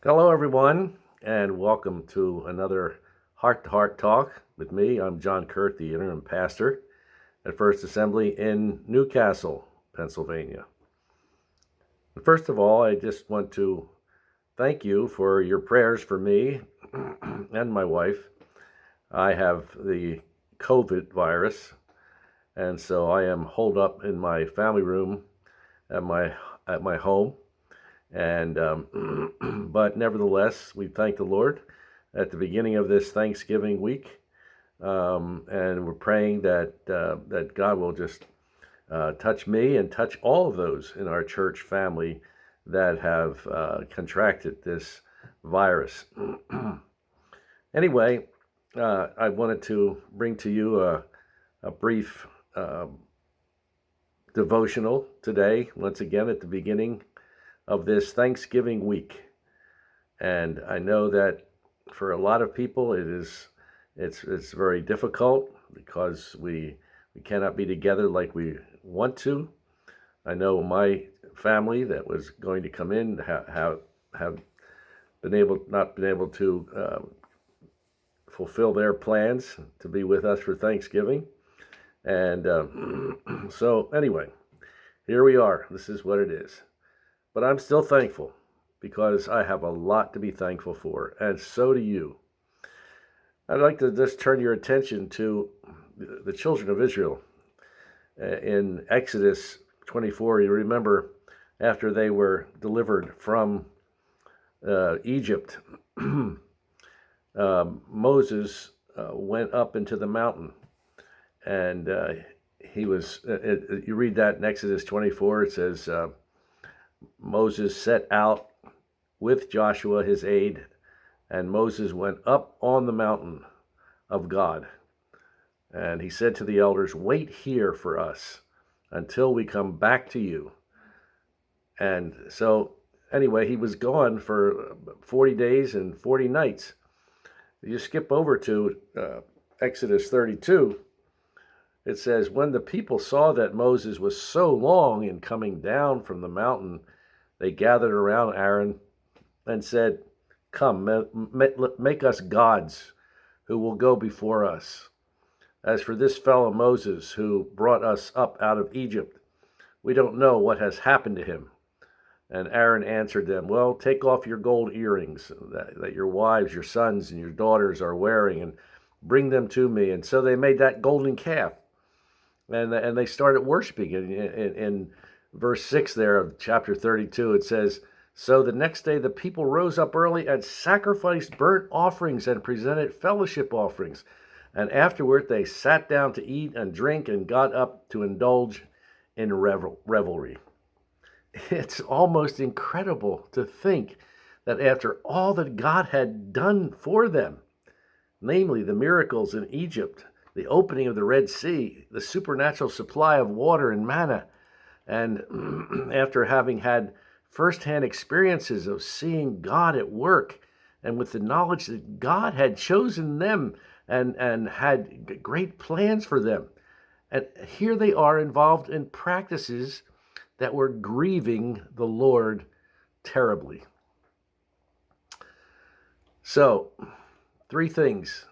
Hello, everyone, and welcome to another Heart to Heart Talk with me. I'm John Kuert, the interim pastor at First Assembly in Newcastle, Pennsylvania. First of all, I just want to thank you for your prayers for me and my wife. I have the COVID virus, and so I am holed up in my family room at my home. And but nevertheless, we thank the Lord at the beginning of this Thanksgiving week, and we're praying that God will just touch me and touch all of those in our church family that have contracted this virus. Anyway, I wanted to bring to you a brief devotional today, once again at the beginning of this Thanksgiving week. And I know that for a lot of people it's very difficult because we cannot be together like we want to. I know my family that was going to come in have not been able to fulfill their plans to be with us for Thanksgiving. And so anyway, here we are. This is what it is. But I'm still thankful because I have a lot to be thankful for, and so do you. I'd like to just turn your attention to the children of Israel. In Exodus 24, you remember after they were delivered from Egypt, Moses went up into the mountain, and he was, you read that in Exodus 24, it says, Moses set out with Joshua his aide, and Moses went up on the mountain of God. And he said to the elders, "Wait here for us until we come back to you." And so, anyway, he was gone for 40 days and 40 nights. You skip over to Exodus 32. It says, when the people saw that Moses was so long in coming down from the mountain, they gathered around Aaron and said, "Come, make us gods who will go before us. As for this fellow Moses who brought us up out of Egypt, we don't know what has happened to him." And Aaron answered them, "Well, take off your gold earrings that your wives, your sons, and your daughters are wearing, and bring them to me." And so they made that golden calf, and they started worshiping. In verse 6 there of chapter 32, it says, "So the next day the people rose up early and sacrificed burnt offerings and presented fellowship offerings. And afterward they sat down to eat and drink and got up to indulge in revelry." It's almost incredible to think that after all that God had done for them, namely the miracles in Egypt, the opening of the Red Sea, the supernatural supply of water and manna, and after having had firsthand experiences of seeing God at work, and with the knowledge that God had chosen them and had great plans for them, and here they are involved in practices that were grieving the Lord terribly. So, three things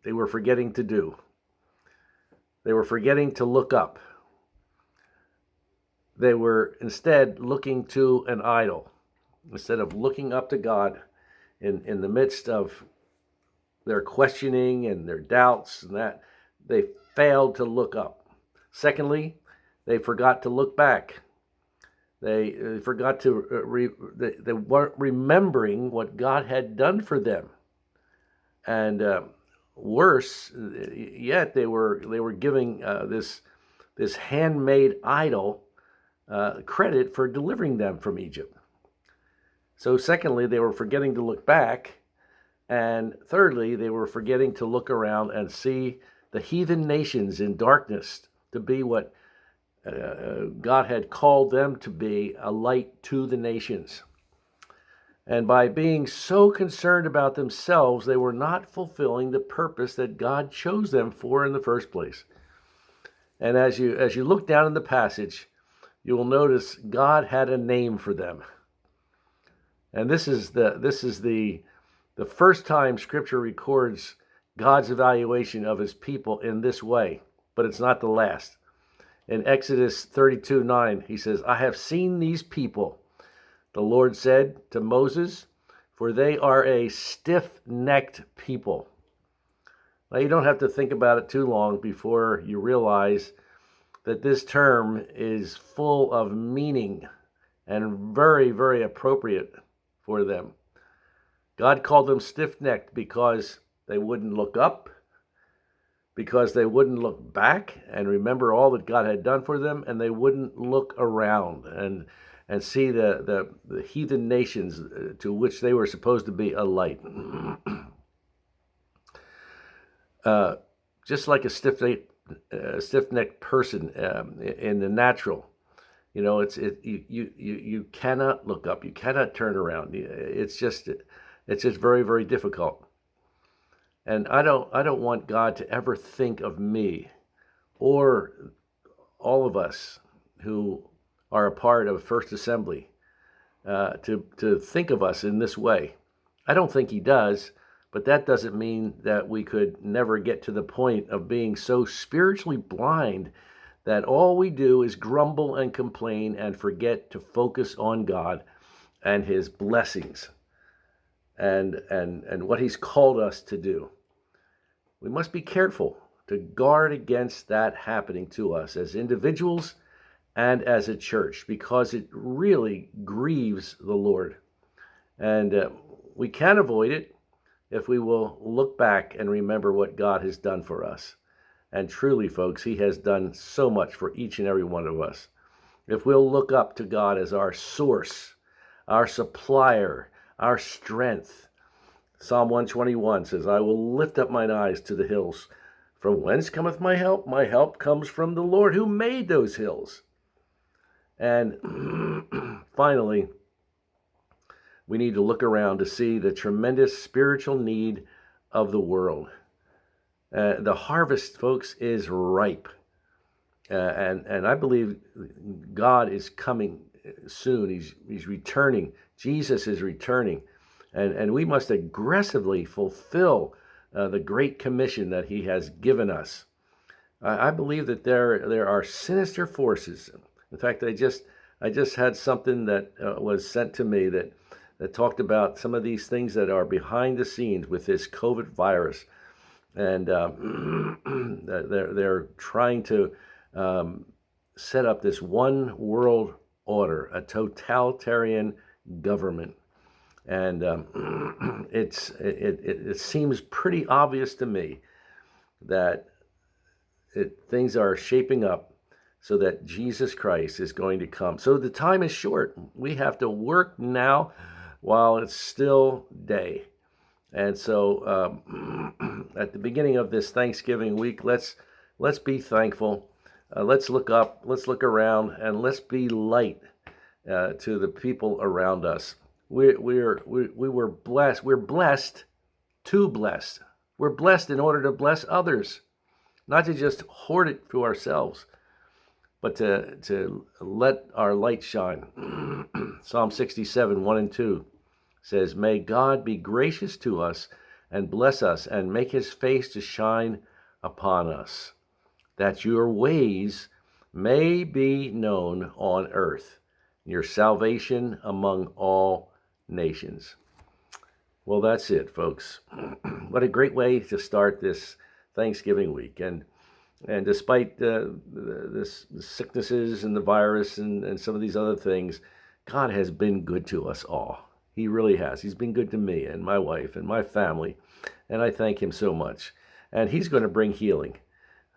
they were forgetting to do. They were forgetting to look up. They were instead looking to an idol, instead of looking up to God in the midst of their questioning and their doubts, and that they failed to look up. Secondly, they forgot to look back. They forgot to, they weren't remembering what God had done for them. And worse yet, they were giving this handmade idol credit for delivering them from Egypt. So secondly, they were forgetting to look back. And thirdly, they were forgetting to look around and see the heathen nations in darkness to be what God had called them to be, a light to the nations. And by being so concerned about themselves, they were not fulfilling the purpose that God chose them for in the first place. And as you look down in the passage, you will notice God had a name for them. And this is the first time Scripture records God's evaluation of his people in this way, but it's not the last. In Exodus 32:9, he says, I have seen these people, the Lord said to Moses, for they are a stiff-necked people. Now, you don't have to think about it too long before you realize that this term is full of meaning and very, very appropriate for them. God called them stiff-necked because they wouldn't look up, because they wouldn't look back and remember all that God had done for them, and they wouldn't look around and see the heathen nations to which they were supposed to be a light. Just like a stiff-necked person in the natural, you cannot look up, you cannot turn around. It's just very, very difficult. And I don't want God to ever think of me or all of us who are a part of First Assembly to think of us in this way. I don't think he does, but that doesn't mean that we could never get to the point of being so spiritually blind that all we do is grumble and complain and forget to focus on God and his blessings and what he's called us to do. We must be careful to guard against that happening to us as individuals and as a church, because it really grieves the Lord. And we can avoid it if we will look back and remember what God has done for us. And truly, folks, he has done so much for each and every one of us. If we'll look up to God as our source, our supplier, our strength. Psalm 121 says, I will lift up mine eyes to the hills. From whence cometh my help? My help comes from the Lord who made those hills. And finally, we need to look around to see the tremendous spiritual need of the world. The harvest, folks, is ripe. And I believe God is coming soon. He's returning. Jesus is returning. And we must aggressively fulfill the great commission that he has given us. I believe that there are sinister forces. In fact, I just had something that was sent to me that talked about some of these things that are behind the scenes with this COVID virus. And they're trying to set up this one world order, a totalitarian government. And it seems pretty obvious to me that things are shaping up so that Jesus Christ is going to come. So the time is short. We have to work now while it's still day. And so at the beginning of this Thanksgiving week, let's be thankful. Let's look up, let's look around, and let's be light to the people around us. We were blessed. We're blessed to bless. We're blessed in order to bless others, not to just hoard it to ourselves, but to let our light shine. Psalm 67, 1 and 2 says, May God be gracious to us and bless us and make his face to shine upon us, that your ways may be known on earth, your salvation among all nations. Well, that's it, folks. What a great way to start this Thanksgiving week. And despite the sicknesses and the virus and some of these other things, God has been good to us all. He really has. He's been good to me and my wife and my family, and I thank him so much. And he's going to bring healing.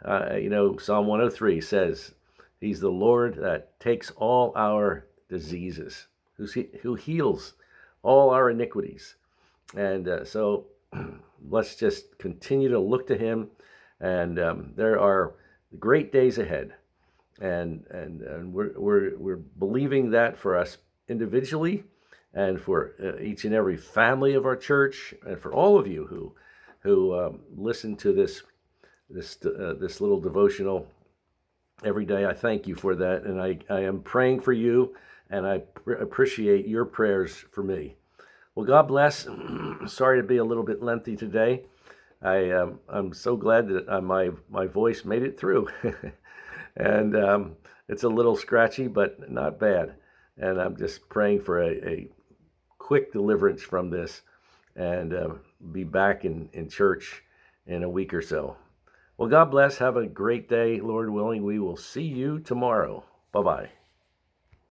Psalm 103 says, he's the Lord that takes all our diseases, who heals all our iniquities. And so let's just continue to look to him. And there are great days ahead. And we're believing that for us individually, and for each and every family of our church, and for all of you who listen to this little devotional every day. I thank you for that, and I am praying for you, and I appreciate your prayers for me. Well, God bless. Sorry to be a little bit lengthy today. I'm so glad that my voice made it through, and it's a little scratchy, but not bad. And I'm just praying for a quick deliverance from this, and be back in church in a week or so. Well, God bless. Have a great day, Lord willing. We will see you tomorrow. Bye bye.